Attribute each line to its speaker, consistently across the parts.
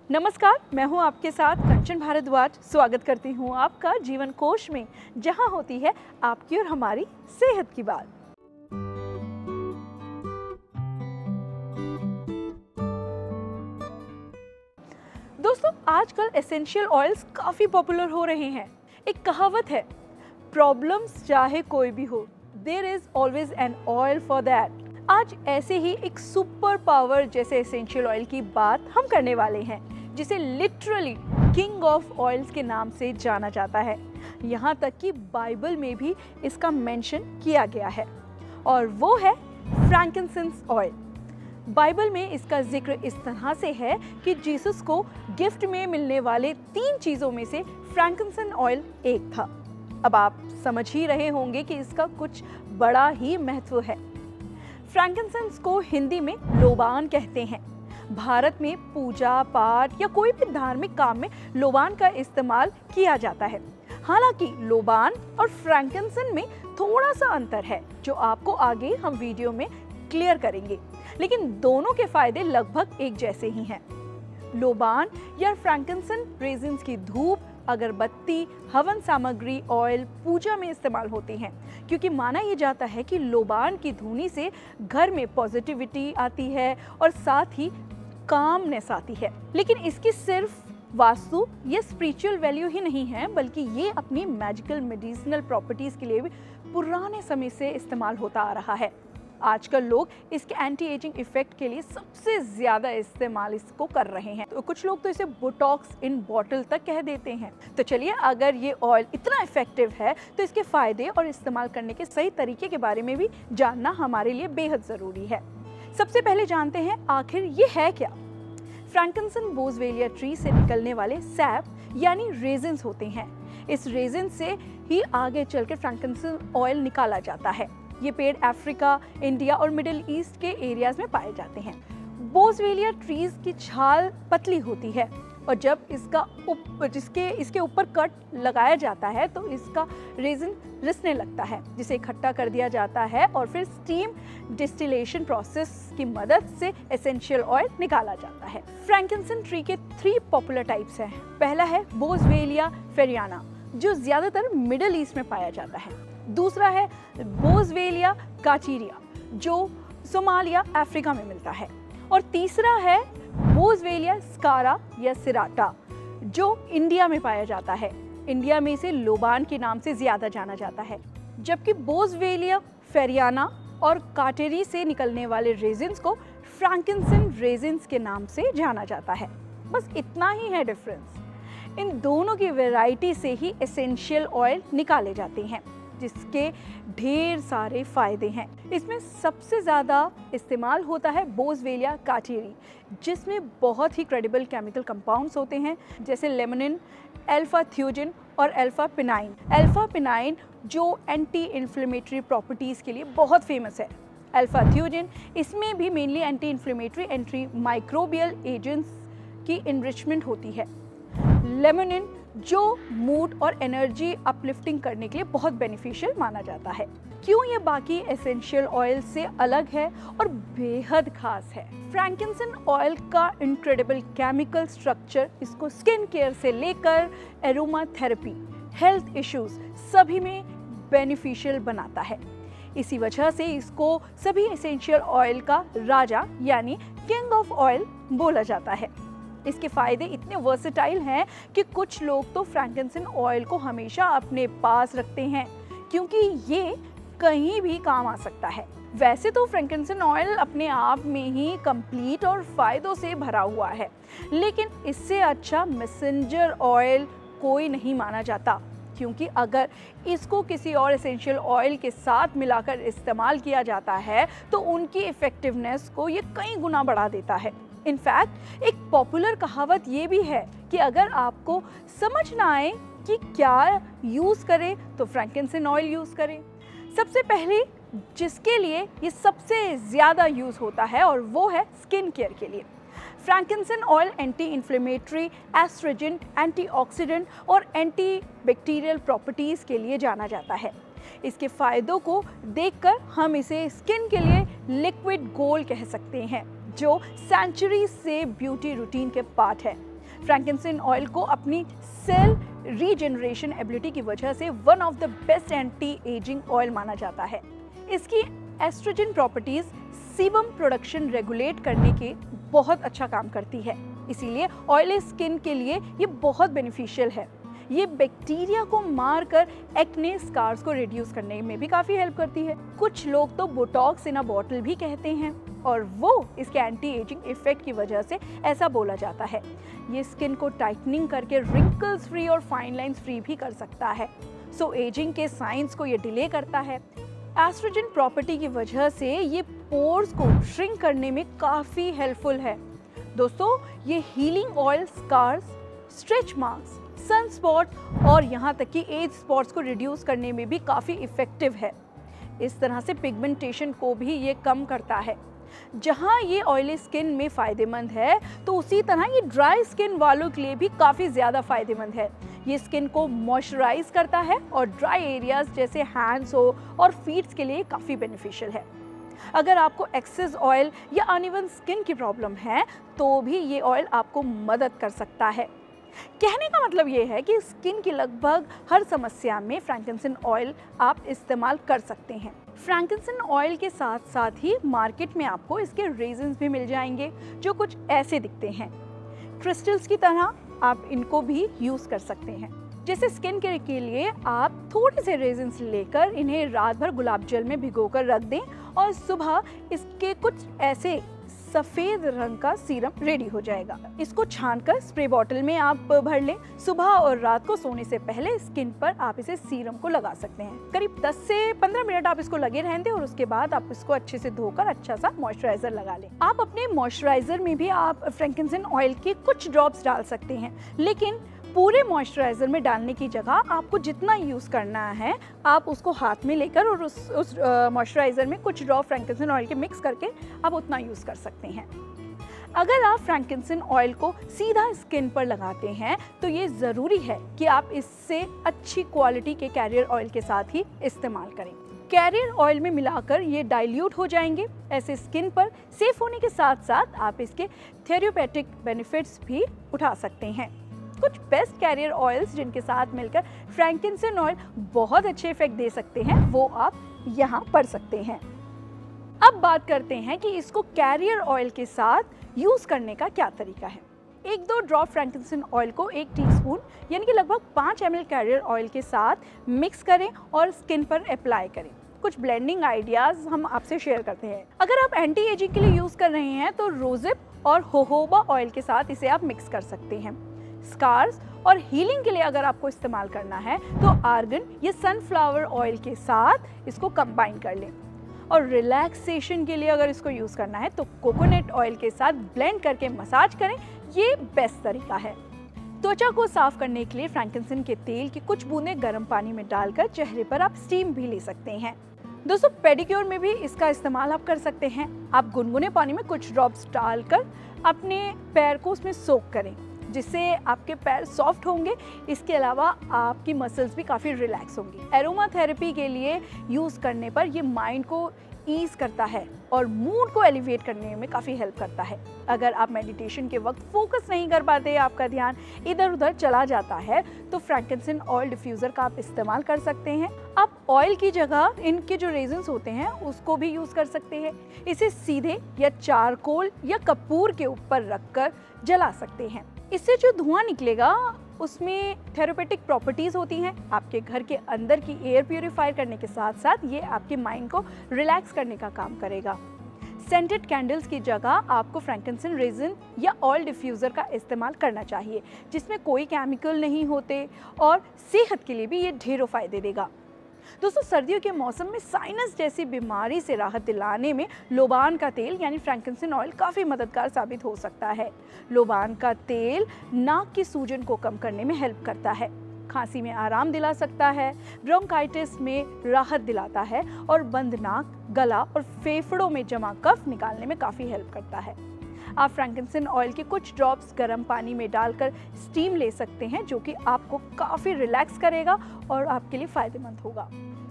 Speaker 1: नमस्कार, मैं हूं आपके साथ कंचन भारद्वाज। स्वागत करती हूं आपका जीवन कोश में, जहां होती है आपकी और हमारी सेहत की बात। दोस्तों, आजकल एसेंशियल ऑयल्स काफ़ी पॉपुलर हो रहे हैं। एक कहावत है, प्रॉब्लम्स चाहे कोई भी हो, there is always an oil for that. आज ऐसे ही एक सुपर पावर जैसे एसेंशियल ऑयल की बात हम करने वाले हैं, जिसे लिटरली किंग ऑफ ऑयल्स के नाम से जाना जाता है। यहाँ तक कि बाइबल में भी इसका मेंशन किया गया है, और वो है फ्रैंकिनसेंस ऑयल। बाइबल में इसका जिक्र इस तरह से है कि जीसस को गिफ्ट में मिलने वाले 3 चीज़ों में से फ्रैंकिनसेंस ऑयल एक था। अब आप समझ ही रहे होंगे कि इसका कुछ बड़ा ही महत्व है। फ्रैंकिनसेंस को हिंदी में लोबान कहते हैं। भारत में पूजा पाठ या कोई भी धार्मिक काम में लोबान का इस्तेमाल किया जाता है। हालांकि लोबान और फ्रैंकिनसेंस में थोड़ा सा अंतर है, जो आपको आगे हम वीडियो में क्लियर करेंगे, लेकिन दोनों के फायदे लगभग एक जैसे ही हैं। लोबान या फ्रैंकिनसेंस रेजिन्स की धूप, अगरबत्ती, हवन सामग्री, ऑयल पूजा में इस्तेमाल होती हैं, क्योंकि माना यह जाता है कि लोबान की धुनी से घर में पॉजिटिविटी आती है और साथ ही कामनेस आती है। लेकिन इसकी सिर्फ वास्तु या स्पिरिचुअल वैल्यू ही नहीं है, बल्कि ये अपनी मैजिकल मेडिसिनल प्रॉपर्टीज के लिए भी पुराने समय से इस्तेमाल होता आ रहा है। आजकल लोग इसके एंटी एजिंग इफेक्ट के लिए सबसे ज़्यादा इस्तेमाल इसको कर रहे हैं। तो कुछ लोग तो इसे बोटॉक्स इन बॉटल तक कह देते हैं। तो चलिए, अगर ये ऑयल इतना इफेक्टिव है तो इसके फायदे और इस्तेमाल करने के सही तरीके के बारे में भी जानना हमारे लिए बेहद ज़रूरी है। सबसे पहले जानते हैं आखिर ये है क्या। फ्रैंकिनसेंस बोसवेलिया ट्री से निकलने वाले सैप यानी रेजिन्स होते हैं। इस रेजिन से ही आगे चलकर फ्रैंकिनसेंस ऑयल निकाला जाता है। ये पेड़ अफ्रीका, इंडिया और मिडिल ईस्ट के एरियाज में पाए जाते हैं। बोसवेलिया ट्रीज की छाल पतली होती है, और जब इसके ऊपर कट लगाया जाता है तो इसका रेजिन रिसने लगता है, जिसे इकट्ठा कर दिया जाता है और फिर स्टीम डिस्टिलेशन प्रोसेस की मदद से एसेंशियल ऑयल निकाला जाता है। फ्रैंकिनसेंस ट्री के 3 पॉपुलर टाइप्स हैं। पहला है बोसवेलिया फेरियाना, जो ज्यादातर मिडिल ईस्ट में पाया जाता है। दूसरा है बोसवेलिया काटीरिया, जो सोमालिया अफ्रीका में मिलता है। और तीसरा है बोसवेलिया स्कारा या सिराटा, जो इंडिया में पाया जाता है। इंडिया में इसे लोबान के नाम से ज्यादा जाना जाता है। जबकि बोसवेलिया फेरियाना और काटेरी से निकलने वाले रेजिन्स को फ्रैंकिनसेंस रेजिन्स के नाम से जाना जाता है। बस इतना ही है डिफरेंस। इन दोनों की वैरायटी से ही एसेंशियल ऑयल निकाले जाते हैं, जिसके ढेर सारे फायदे हैं। इसमें सबसे ज़्यादा इस्तेमाल होता है बोसवेलिया काटेरी, जिसमें बहुत ही क्रेडिबल केमिकल कंपाउंड्स होते हैं, जैसे लेमोनिन, अल्फा थियोजिन और अल्फा पिनाइन। अल्फा पिनाइन जो एंटी इन्फ्लेमेटरी प्रॉपर्टीज़ के लिए बहुत फेमस है। अल्फा थियोजिन, इसमें भी mainly anti inflammatory, anti microbial agents की इनरिचमेंट होती है। लेमोनिन जो मूड और एनर्जी अपलिफ्टिंग करने के लिए बहुत बेनिफिशियल माना जाता है। क्यों ये बाकी एसेंशियल ऑयल से अलग है और बेहद खास है? फ्रैंकिनसेंस ऑयल का इनक्रेडिबल केमिकल स्ट्रक्चर इसको स्किन केयर से लेकर एरोमा थेरेपी, हेल्थ इश्यूज सभी में बेनिफिशियल बनाता है। इसी वजह से इसको सभी एसेंशियल ऑयल का राजा यानी किंग ऑफ ऑयल बोला जाता है। इसके फायदे इतने वर्सेटाइल हैं कि कुछ लोग तो फ्रैंकिनसेंस ऑयल को हमेशा अपने पास रखते हैं, क्योंकि ये कहीं भी काम आ सकता है। वैसे तो फ्रैंकिनसेंस ऑयल अपने आप में ही कंप्लीट और फायदों से भरा हुआ है, लेकिन इससे अच्छा मैसेंजर ऑयल कोई नहीं माना जाता, क्योंकि अगर इसको किसी और एसेंशियल ऑयल के साथ मिलाकर इस्तेमाल किया जाता है तो उनकी इफ़ेक्टिवनेस को ये कई गुना बढ़ा देता है। इनफैक्ट एक पॉपुलर कहावत ये भी है कि अगर आपको समझ ना आए कि क्या यूज़ करें तो फ्रैंकिनसेंस ऑयल यूज़ करें। सबसे पहले जिसके लिए ये सबसे ज़्यादा यूज़ होता है, और वो है स्किन केयर के लिए। Frankincense oil anti inflammatory, एस्ट्रोजेंट, antioxidant और एंटी बैक्टीरियल प्रॉपर्टीज़ के लिए जाना जाता है। इसके फ़ायदों को देखकर हम इसे स्किन के लिए लिक्विड गोल्ड कह सकते हैं, जो सेंचुरी से ब्यूटी रूटीन के पार्ट है। फ्रैंकिंसन ऑयल को अपनी सेल रीजनरेशन एबिलिटी की वजह से one of the best anti ageing oil माना जाता है। इसकी oestrogen properties sebum production regulate करने के बहुत अच्छा काम करती है, इसीलिए ऑयली स्किन के लिए ये बहुत बेनिफिशियल है। ये बैक्टीरिया को मारकर एक्ने स्कार्स को रिड्यूस करने में भी काफ़ी हेल्प करती है। कुछ लोग तो बोटॉक्स इन अ बॉटल भी कहते हैं और वो इसके एंटी एजिंग इफेक्ट की वजह से ऐसा बोला जाता है। ये स्किन को टाइटनिंग करके रिंकल्स फ्री और फाइन लाइंस फ्री भी कर सकता है। सो एजिंग के साइंस को ये डिले करता है। एस्ट्रोजन प्रॉपर्टी की वजह से ये पोर्स को श्रिंक करने में काफ़ी हेल्पफुल है। दोस्तों, ये healing oil scars, stretch marks, sun spot और यहाँ तक कि एज स्पॉट्स को रिड्यूस करने में भी काफ़ी इफ़ेक्टिव है। इस तरह से पिगमेंटेशन को भी ये कम करता है। जहाँ ये ऑयली स्किन में फ़ायदेमंद है, तो उसी तरह ये ड्राई स्किन वालों के लिए भी काफ़ी ज़्यादा फ़ायदेमंद है। ये स्किन को मॉइस्चराइज करता है और ड्राई एरियाज जैसे हैंड्स हो और फीट्स के लिए काफ़ी बेनिफिशियल है। अगर आपको एक्सेस ऑयल या अनइवन स्किन की प्रॉब्लम है, तो भी ये ऑयल आपको मदद कर सकता है। कहने का मतलब ये है कि स्किन की लगभग हर समस्या में फ्रैंकिंसन ऑयल आप इस्तेमाल कर सकते हैं। फ्रैंकिंसन ऑयल के साथ साथ ही मार्केट में आपको इसके रेजिन्स भी मिल जाएंगे, जो कुछ ऐसे दिखते हैं। क्रिस्टल्स की तरह आप इनको भी यूज़ कर सकते हैं। जैसे स्किन केयर के लिए आप थोड़े से रेजिन्स लेकर इन्हें रात भर गुलाब जल में भिगोकर रख दें और सुबह इसके कुछ ऐसे सफ़ेद रंग का सीरम रेडी हो जाएगा। इसको छानकर स्प्रे बॉटल में आप भर लें। सुबह और रात को सोने से पहले स्किन पर आप इसे सीरम को लगा सकते हैं। करीब 10 से 15 मिनट आप इसको लगे रहने दें और उसके बाद आप इसको अच्छे से धोकर अच्छा सा मॉइस्चराइजर लगा लें। आप अपने मॉइस्चराइजर में भी आप फ्रैंकिंसन ऑयल के कुछ ड्रॉप्स डाल सकते हैं, लेकिन पूरे मॉइस्चराइजर में डालने की जगह आपको जितना यूज़ करना है आप उसको हाथ में लेकर और उस मॉइस्चराइजर में कुछ ड्रॉप फ्रैंकिंसन ऑयल के मिक्स करके आप उतना यूज़ कर सकते हैं। अगर आप फ्रैंकिंसन ऑयल को सीधा स्किन पर लगाते हैं, तो ये ज़रूरी है कि आप इससे अच्छी क्वालिटी के कैरियर ऑयल के साथ ही इस्तेमाल करें। कैरियर ऑयल में मिलाकर ये डाइल्यूट हो जाएंगे। ऐसे स्किन पर सेफ होने के साथ साथ आप इसके थेरेप्यूटिक बेनिफिट्स भी उठा सकते हैं। कुछ बेस्ट कैरियर ऑयल्स जिनके साथ मिलकर फ्रैंकिंसन ऑयल बहुत अच्छे इफेक्ट दे सकते हैं, वो आप यहाँ पढ़ सकते हैं। अब बात करते हैं कि इसको कैरियर ऑयल के साथ यूज़ करने का क्या तरीका है। 1-2 ड्रॉप फ्रैंकिंसन ऑयल को 1 टीस्पून यानी कि लगभग 5 ml कैरियर ऑयल के साथ मिक्स करें और स्किन पर अप्लाई करें। कुछ ब्लेंडिंग आइडियाज़ हम आपसे शेयर करते हैं। अगर आप एंटी एजिंग के लिए यूज़ कर रहे हैं, तो रोजिप और होहोबा ऑयल के साथ इसे आप मिक्स कर सकते हैं। स्कार्स और हीलिंग के लिए अगर आपको इस्तेमाल करना है, तो आर्गन या सनफ्लावर ऑयल के साथ इसको कंबाइन कर लें। और रिलैक्सेशन के लिए अगर इसको यूज़ करना है, तो कोकोनट ऑयल के साथ ब्लेंड करके मसाज करें। ये बेस्ट तरीका है। त्वचा को साफ करने के लिए फ्रैंकिंसन के तेल की कुछ बूंदें गर्म पानी में डालकर चेहरे पर आप स्टीम भी ले सकते हैं। दोस्तों, पेडिक्योर में भी इसका इस्तेमाल आप कर सकते हैं। आप गुनगुने पानी में कुछ ड्रॉप्स डालकर अपने पैर को उसमें सोक करें, जिससे आपके पैर सॉफ्ट होंगे। इसके अलावा आपकी मसल्स भी काफ़ी रिलैक्स होंगी। एरोमा थेरेपी के लिए यूज़ करने पर ये माइंड को ईज़ करता है और मूड को एलिवेट करने में काफ़ी हेल्प करता है। अगर आप मेडिटेशन के वक्त फोकस नहीं कर पाते, आपका ध्यान इधर उधर चला जाता है, तो फ्रैंकिंसन ऑयल डिफ्यूज़र का आप इस्तेमाल कर सकते हैं। आप ऑयल की जगह इनके जो रेजिन्स होते हैं उसको भी यूज़ कर सकते हैं। इसे सीधे या चारकोल या कपूर के ऊपर रखकर जला सकते हैं। इससे जो धुआं निकलेगा उसमें थेरेप्यूटिक प्रॉपर्टीज़ होती हैं। आपके घर के अंदर की एयर प्यूरिफायर करने के साथ साथ ये आपके माइंड को रिलैक्स करने का काम करेगा। सेंटेड कैंडल्स की जगह आपको फ्रैंकिंसन रेजिन या ऑयल डिफ्यूज़र का इस्तेमाल करना चाहिए, जिसमें कोई केमिकल नहीं होते और सेहत के लिए भी ये ढेरों फ़ायदे देगा। दोस्तों, सर्दियों के मौसम में साइनस जैसी बीमारी से राहत दिलाने में लोबान का तेल यानी फ्रैंकिंसन ऑयल काफ़ी मददगार साबित हो सकता है। लोबान का तेल नाक की सूजन को कम करने में हेल्प करता है, खांसी में आराम दिला सकता है, ब्रोंकाइटिस में राहत दिलाता है और बंद नाक, गला और फेफड़ों में जमा कफ निकालने में काफ़ी हेल्प करता है। आप फ्रैंकिंसन ऑयल के कुछ ड्रॉप्स गर्म पानी में डालकर स्टीम ले सकते हैं, जो कि आपको काफ़ी रिलैक्स करेगा और आपके लिए फ़ायदेमंद होगा।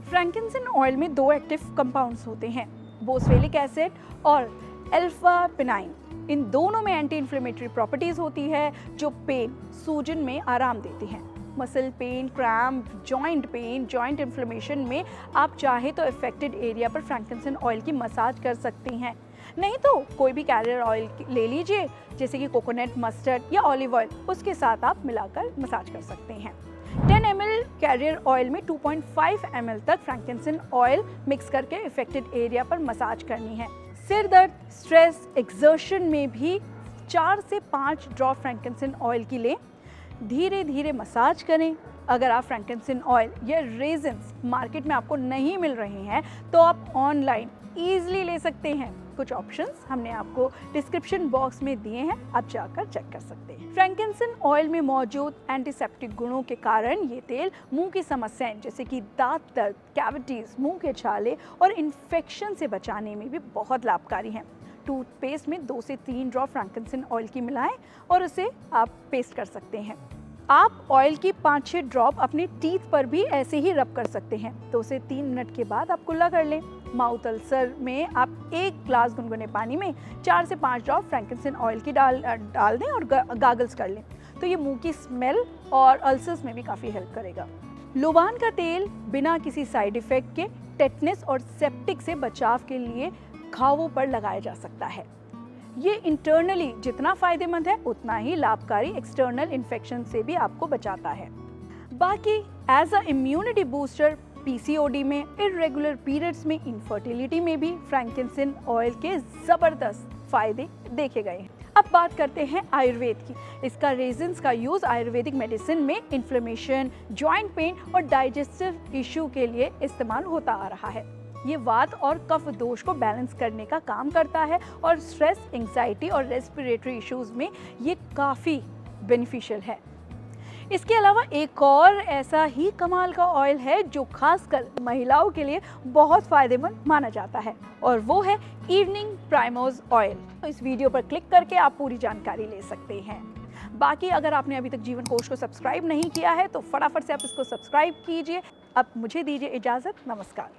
Speaker 1: फ्रैंकिंसन ऑयल में 2 एक्टिव कंपाउंड्स होते हैं, बोसफेलिक एसिड और अल्फा पिनाइन। इन दोनों में एंटी इन्फ्लेमेटरी प्रॉपर्टीज होती है जो पेन, सूजन में आराम देती हैं। Muscle pain, cramp, joint pain, joint inflammation में आप चाहे तो अफेक्टेड एरिया पर फ्रैंकिंसन ऑयल की मसाज कर सकती हैं। नहीं तो कोई भी कैरियर ऑयल ले लीजिए, जैसे कि कोकोनट, मस्टर्ड या ऑलिव ऑयल, उसके साथ आप मिलाकर मसाज कर सकते हैं। 10 ml कैरियर ऑयल में 2.5 ml तक फ्रैंकिंसन ऑयल मिक्स करके अफेक्टेड एरिया पर मसाज करनी है। सिर दर्द, स्ट्रेस, एक्सर्शन में भी 4 से 5 ड्रॉप फ्रैंकिंसन ऑयल की लें, धीरे धीरे मसाज करें। अगर आप फ्रैंकिंसन ऑयल या रेजिन्स मार्केट में आपको नहीं मिल रहे हैं तो आप ऑनलाइन ईजिली ले सकते हैं। कुछ ऑप्शंस हमने आपको डिस्क्रिप्शन बॉक्स में दिए हैं, आप जाकर चेक कर सकते हैं। फ्रैंकिंसन ऑयल में मौजूद एंटीसेप्टिक गुणों के कारण ये तेल मुंह की समस्याएं जैसे कि दांत दर्द, कैविटीज, मुंह के छाले और इन्फेक्शन से बचाने में भी बहुत लाभकारी हैं। टूथपेस्ट में 2 से 3 ड्रॉप फ्रैंकिंसन ऑयल की मिलाएं और उसे आप पेस्ट कर सकते हैं। आप ऑयल की 5-6 ड्रॉप अपने टीथ पर भी ऐसे ही रब कर सकते हैं। 2 से 3 मिनट के बाद आप कुल्ला कर लें। माउथ अल्सर में आप 1 ग्लास गुनगुने पानी में 4 से 5 ड्रॉप फ्रैंकिंसन ऑयल की डाल दें और गागल्स कर लें, तो ये मुंह की स्मेल और अल्सर्स में भी काफ़ी हेल्प करेगा। लुबान का तेल बिना किसी साइड इफेक्ट के टेटनस और सेप्टिक से बचाव के लिए घावों पर लगाया जा सकता है। ये इंटरनली जितना फायदेमंद है उतना ही लाभकारी एक्सटर्नल इन्फेक्शन से भी आपको बचाता है। बाकी as a immunity booster PCOD में, इर्रेगुलर पीरियड्स में, इनफर्टिलिटी में भी फ्रैंकिंसन ऑयल के ज़बरदस्त फायदे देखे गए हैं। अब बात करते हैं आयुर्वेद की। इसका रेजिन्स का यूज़ आयुर्वेदिक मेडिसिन में इन्फ्लेमेशन, जॉइंट पेन और डाइजेस्टिव इशू के लिए इस्तेमाल होता आ रहा है। ये वात और कफ दोष को बैलेंस करने का काम करता है और स्ट्रेस, एंग्जाइटी और रेस्पिरेटरी इश्यूज में ये काफ़ी बेनिफिशियल है। इसके अलावा एक और ऐसा ही कमाल का ऑयल है जो खासकर महिलाओं के लिए बहुत फ़ायदेमंद माना जाता है और वो है इवनिंग प्राइमर्स ऑयल। तो इस वीडियो पर क्लिक करके आप पूरी जानकारी ले सकते हैं। बाकी अगर आपने अभी तक जीवन कोश को सब्सक्राइब नहीं किया है तो फटाफट से आप इसको सब्सक्राइब कीजिए। अब मुझे दीजिए इजाज़त, नमस्कार।